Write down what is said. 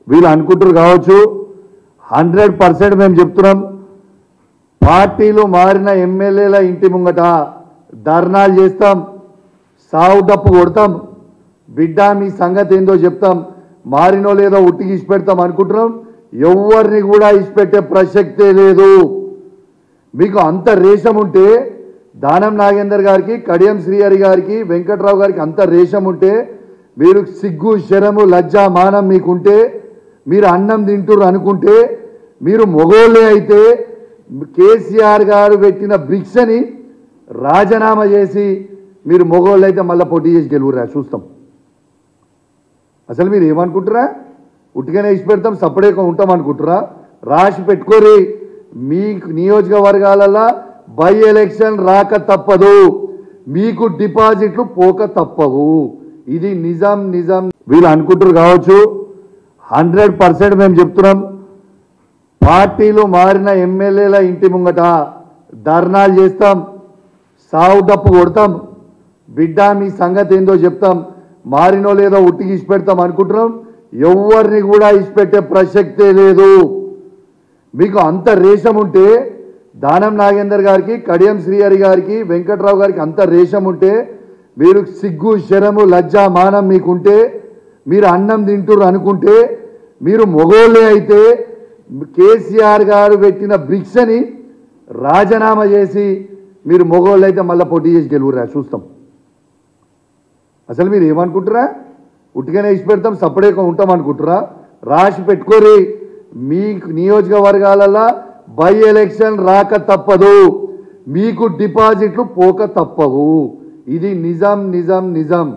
వీళ్ళు అనుకుంటారు కావచ్చు 100% మేము చెప్తున్నాం పార్టీలు మారిన ఎమ్మెల్యేల ఇంటి ముంగట ధర్నాలు చేస్తాం సావు డప్పు కొడతాం బిడ్డ మీ సంగతి ఏందో చెప్తాం మారినో లేదో ఉట్టికి ఇచ్చిపెడతాం అనుకుంటున్నాం ఎవరిని కూడా ఇచ్చిపెట్టే ప్రసక్తే లేదు మీకు అంత రేషం ఉంటే దానం నాగేందర్ గారికి కడియం శ్రీహరి గారికి వెంకట్రావు గారికి అంత రేషం ఉంటే మీరు సిగ్గు శరము లజ్జ మానం మీకుంటే మీరు అన్నం తింటురు అనుకుంటే మీరు మొగోళ్ళే అయితే కేసీఆర్ గారు పెట్టిన భిక్షని రాజీనామా చేసి మీరు మొగోళ్ళు అయితే మళ్ళీ పోటీ చేసి గెలువురా చూస్తాం అసలు మీరు ఏమనుకుంటారా ఉట్టిగానే ఇచ్చి పెడతాం సపరేట్గా ఉంటాం అనుకుంటారా రాసి పెట్టుకోరి మీ నియోజకవర్గాలలో బై ఎలక్షన్ రాక తప్పదు మీకు డిపాజిట్లు పోక తప్పవు ఇది నిజం నిజం వీళ్ళు అనుకుంటారు కావచ్చు 100% మేము చెప్తున్నాం పార్టీలు మారిన ఎమ్మెల్యేల ఇంటి ముంగట ధర్నాలు చేస్తాం సావు డప్పు కొడతాం బిడ్డ మీ సంగతి ఏందో చెప్తాం మారినో లేదో ఉట్టికి ఇచ్చిపెడతాం అనుకుంటున్నాం ఎవరిని కూడా ఇచ్చిపెట్టే ప్రసక్తే లేదు మీకు అంత రేషం ఉంటే దానం నాగేందర్ గారికి కడియం శ్రీహరి గారికి వెంకట్రావు గారికి అంత రేషం ఉంటే మీరు సిగ్గు శరము లజ్జ మానం మీకుంటే మీరు అన్నం తింటురు అనుకుంటే మీరు మొగోళ్ళే అయితే కేసీఆర్ గారు పెట్టిన భిక్షని రాజీనామా చేసి మీరు మొగోళ్ళు అయితే మళ్ళీ పోటీ చేసి గెలువురా చూస్తాం అసలు మీరు ఏమనుకుంటారా ఉట్టిగానే ఇచ్చి పెడతాం సపరేట్గా ఉంటాం అనుకుంటారా రాసి పెట్టుకోరి మీ నియోజకవర్గాలలో బై ఎలక్షన్ రాక తప్పదు మీకు డిపాజిట్లు పోక తప్పవు ఇది నిజం నిజం నిజం